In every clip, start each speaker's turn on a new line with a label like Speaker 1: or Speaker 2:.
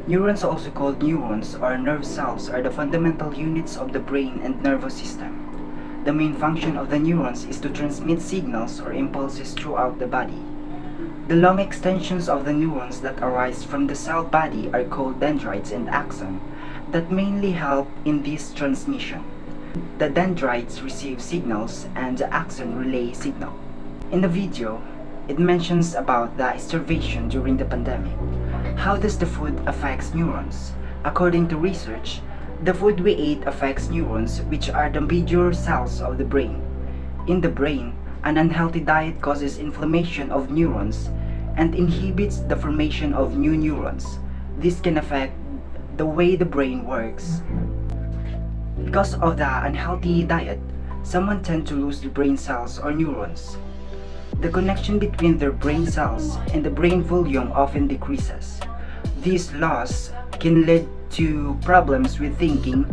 Speaker 1: Neurons, also called neurons or nerve cells, are the fundamental units of the brain and nervous system. The main function of the neurons is to transmit signals or impulses throughout the body. The long extensions of the neurons that arise from the cell body are called dendrites and axon that mainly help in this transmission. The dendrites receive signals and the axon relay signal. In the video, it mentions about the starvation during the pandemic. How does the food affect neurons? According to research, the food we ate affects neurons, which are the major cells of the brain. In the brain, an unhealthy diet causes inflammation of neurons and inhibits the formation of new neurons. This can affect the way the brain works. Because of the unhealthy diet, someone tends to lose the brain cells or neurons. The connection between their brain cells and the brain volume often decreases. This loss can lead to problems with thinking,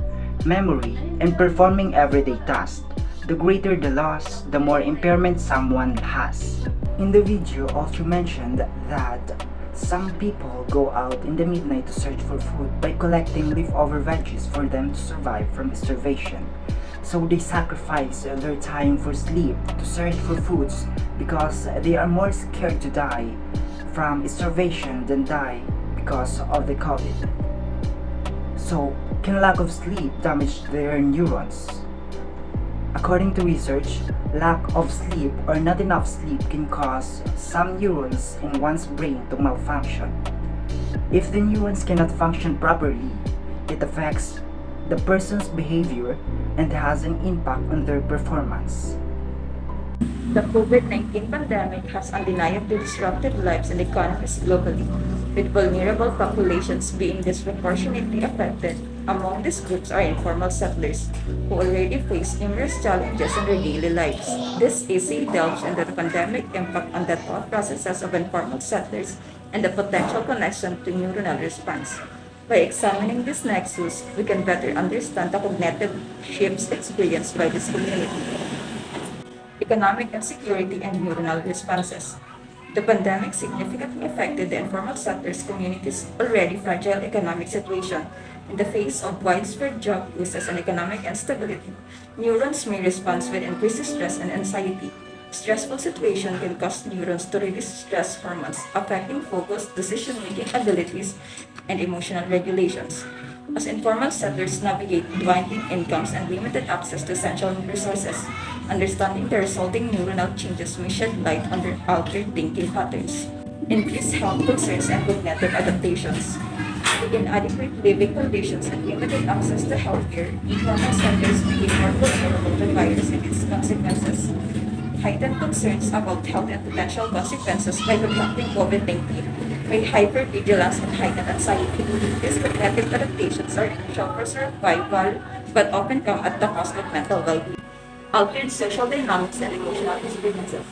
Speaker 1: memory, and performing everyday tasks. The greater the loss, the more impairment someone has. In the video, also mentioned that some people go out in the midnight to search for food by collecting leftover veggies for them to survive from starvation. So they sacrifice their time for sleep to search for foods because they are more scared to die from starvation than die because of the COVID. So, can lack of sleep damage their neurons? According to research, lack of sleep or not enough sleep can cause some neurons in one's brain to malfunction. If the neurons cannot function properly, it affects the person's behavior and has an impact on their performance.
Speaker 2: The COVID-19 pandemic has undeniably disrupted lives and economies globally, with vulnerable populations being disproportionately affected. Among these groups are informal settlers, who already face numerous challenges in their daily lives. This essay delves into the pandemic impact on the thought processes of informal settlers and the potential connection to neuronal response. By examining this nexus, we can better understand the cognitive shifts experienced by this community. Economic insecurity and neuronal responses. The pandemic significantly affected the informal sector's community's already fragile economic situation. In the face of widespread job losses and economic instability, neurons may respond with increased stress and anxiety. Stressful situation can cause neurons to release stress hormones, affecting focus, decision-making abilities, and emotional regulations. As informal settlers navigate dwindling incomes and limited access to essential resources, understanding the resulting neuronal changes may shed light on their altered thinking patterns. Increased health concerns and cognitive adaptations. With inadequate living conditions and limited access to healthcare, informal settlers became more vulnerable to the virus and its consequences. Heightened concerns about health and potential consequences by contracting COVID-19 made hypervigilance and heightened anxiety. These cognitive adaptations are essential for survival but often come at the cost of mental well-being. Altered social dynamics and emotional experiences.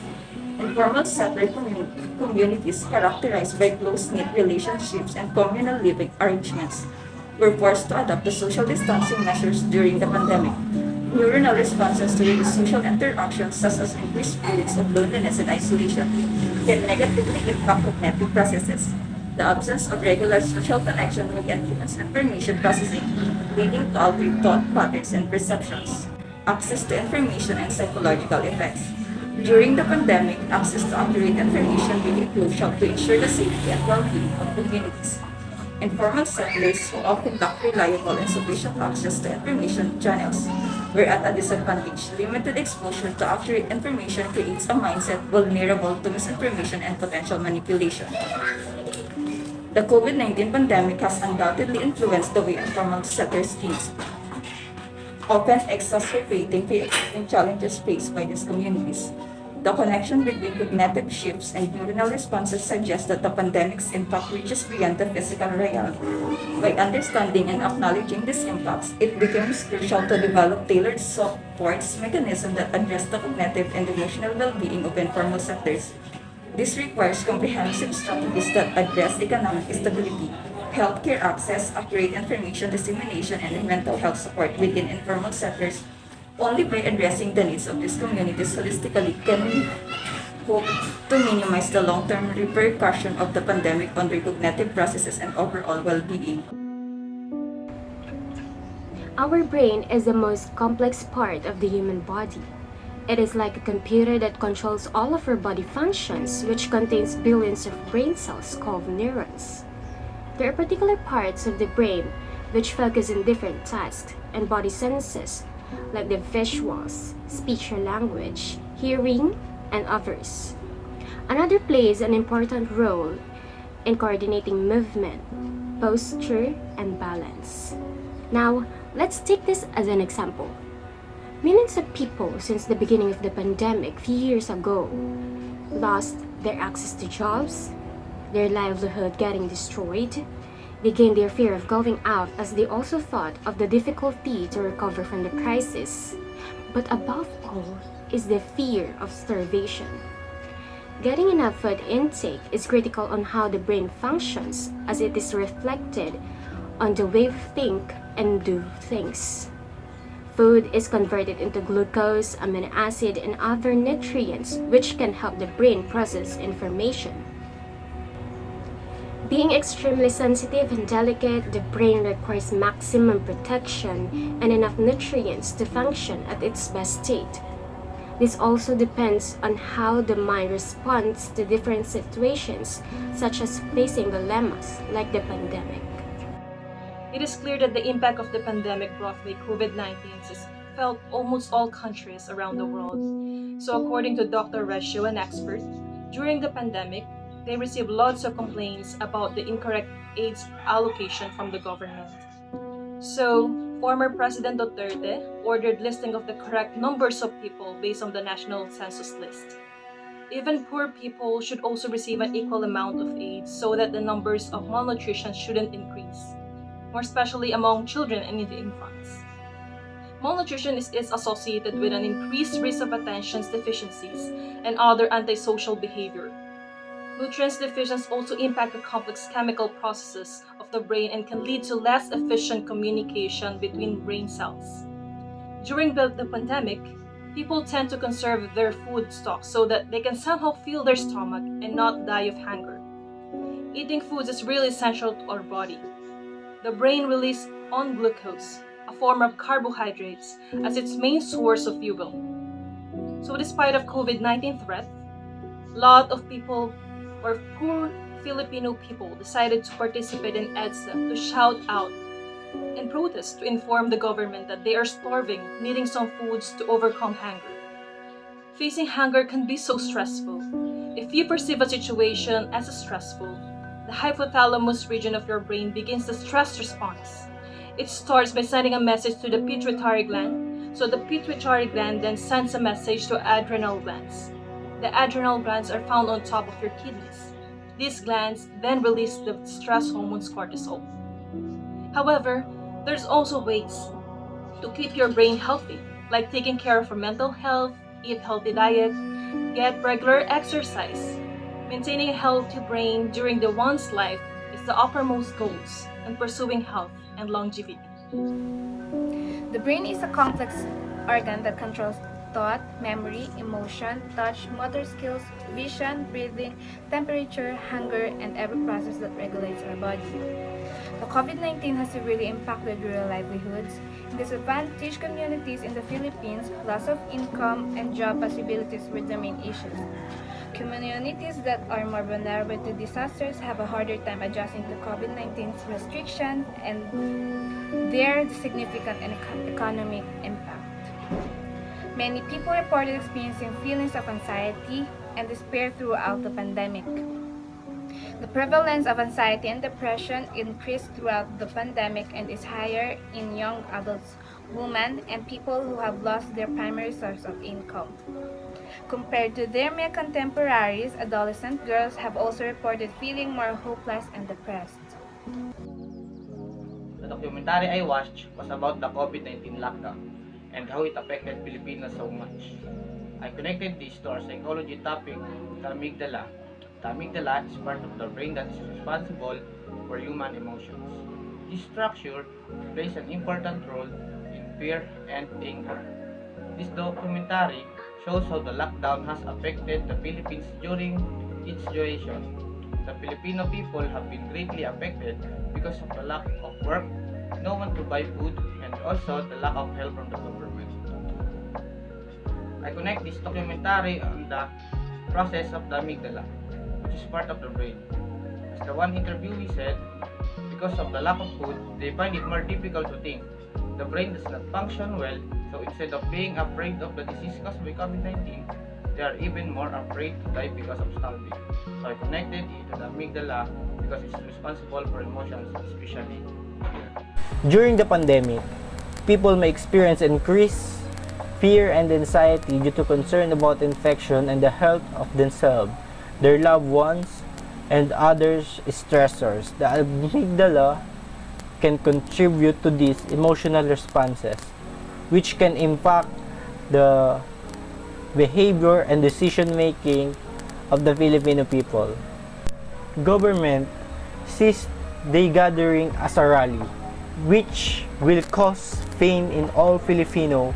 Speaker 2: Informal settler communities characterized by close-knit relationships and communal living arrangements were forced to adopt the social distancing measures during the pandemic. Neuronal responses to these social interactions, such as increased feelings of loneliness and isolation, can negatively impact cognitive processes. The absence of regular social connection may influence information processing, leading to altered thought patterns and perceptions. Access to information and psychological effects. During the pandemic, access to accurate information became crucial to ensure the safety and well-being of communities. Informal settlers who often lack reliable and sufficient access to information channels were at a disadvantage. Limited exposure to accurate information creates a mindset vulnerable to misinformation and potential manipulation. The COVID-19 pandemic has undoubtedly influenced the way informal settlers think, often exacerbating the existing challenges faced by these communities. The connection between cognitive shifts and neuronal responses suggests that the pandemic's impact reaches beyond the physical realm. By understanding and acknowledging these impacts, it becomes crucial to develop tailored support mechanisms that address the cognitive and emotional well-being of informal sectors. This requires comprehensive strategies that address economic stability, healthcare access, accurate information dissemination, and mental health support within informal sectors. Only by addressing the needs of these communities holistically can we hope to minimize the long-term repercussion of the pandemic on their cognitive processes and overall well-being.
Speaker 3: Our brain is the most complex part of the human body. It is like a computer that controls all of our body functions, which contains billions of brain cells called neurons. There are particular parts of the brain which focus on different tasks and body senses, like the visuals, speech or language, hearing, and others. Another plays an important role in coordinating movement, posture, and balance. Now, let's take this as an example. Millions of people since the beginning of the pandemic few years ago lost their access to jobs, their livelihood getting destroyed. They gained their fear of going out as they also thought of the difficulty to recover from the crisis. But above all is the fear of starvation. Getting enough food intake is critical on how the brain functions as it is reflected on the way we think and do things. Food is converted into glucose, amino acid, and other nutrients which can help the brain process information. Being extremely sensitive and delicate, the brain requires maximum protection and enough nutrients to function at its best state. This also depends on how the mind responds to different situations, such as facing dilemmas like the pandemic.
Speaker 4: It is clear that the impact of the pandemic brought by COVID-19 is felt almost all countries around the world. So according to Dr. Rescio, an expert, during the pandemic, they received lots of complaints about the incorrect aid allocation from the government. So, former President Duterte ordered listing of the correct numbers of people based on the national census list. Even poor people should also receive an equal amount of aid so that the numbers of malnutrition shouldn't increase, more especially among children and infants. Malnutrition is associated with an increased risk of attention deficiencies and other antisocial behavior. Nutrients deficiency also impact the complex chemical processes of the brain and can lead to less efficient communication between brain cells. During the pandemic, people tend to conserve their food stocks so that they can somehow fill their stomach and not die of hunger. Eating foods is really essential to our body. The brain releases on glucose, a form of carbohydrates, as its main source of fuel. So despite of COVID-19 threat, a lot of people or poor Filipino people decided to participate in EDSA to shout out and protest to inform the government that they are starving, needing some foods to overcome hunger. Facing hunger can be so stressful. If you perceive a situation as stressful, the hypothalamus region of your brain begins the stress response. It starts by sending a message to the pituitary gland, so the pituitary gland then sends a message to adrenal glands. The adrenal glands are found on top of your kidneys. These glands then release the stress hormones cortisol. However, there's also ways to keep your brain healthy, like taking care of your mental health, eat healthy diet, get regular exercise. Maintaining a healthy brain during the one's life is the uppermost goals in pursuing health and longevity.
Speaker 5: The brain is a complex organ that controls thought, memory, emotion, touch, motor skills, vision, breathing, temperature, hunger, and every process that regulates our body. The COVID-19 has severely impacted rural livelihoods. In disadvantaged communities in the Philippines, loss of income and job possibilities were the main issues. Communities that are more vulnerable to disasters have a harder time adjusting to COVID-19's restrictions and their significant economic impact. Many people reported experiencing feelings of anxiety and despair throughout the pandemic. The prevalence of anxiety and depression increased throughout the pandemic and is higher in young adults, women, and people who have lost their primary source of income. Compared to their male contemporaries, adolescent girls have also reported feeling more hopeless and depressed.
Speaker 6: The documentary I watched was about the COVID-19 lockdown and how it affected Filipinos so much. I connected this to our psychology topic, the amygdala. The amygdala is part of the brain that is responsible for human emotions. This structure plays an important role in fear and anger. This documentary shows how the lockdown has affected the Philippines during its duration. The Filipino people have been greatly affected because of the lack of work, no one to buy food, and also the lack of help from the government. I connect this documentary on the process of the amygdala, which is part of the brain. As the one interviewee said, because of the lack of food, they find it more difficult to think. The brain does not function well, so instead of being afraid of the disease caused by COVID-19, they are even more afraid to die because of starving. So I connected it to the amygdala because it's responsible for emotions, especially fear.
Speaker 7: During the pandemic, people may experience increased fear and anxiety due to concern about infection and the health of themselves, their loved ones, and others stressors. The amygdala can contribute to these emotional responses, which can impact the behavior and decision making of the Filipino people. Government sees the gathering as a rally, which will cause pain in all Filipino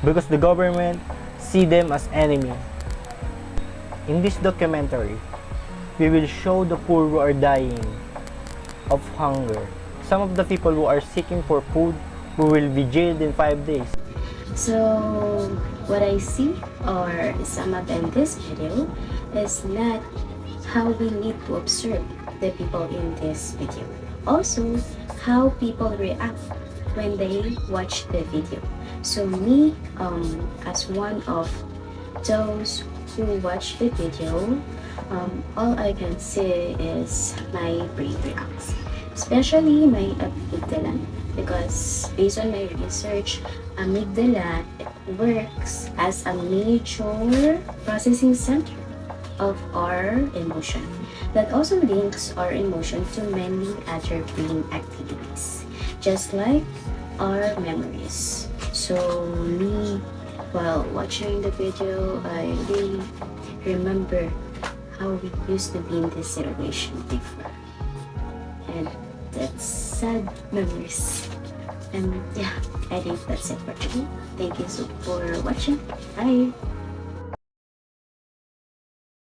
Speaker 7: because the government see them as enemy. In this documentary, we will show the poor who are dying of hunger. Some of the people who are seeking for food who will be jailed in 5 days.
Speaker 3: So, what I see or sum up in this video is not how we need to observe the people in this video. Also, how people react when they watch the video. So me, as one of those who watch the video, all I can say is my brain reacts, especially my amygdala, because based on my research, amygdala works as a major processing center of our emotion that also links our emotion to many other brain activities, just like our memories. So me, while watching the video, I really remember how we used to be in this situation before, and that's sad memories. And yeah, I think that's it for today. Thank you so for watching. Bye.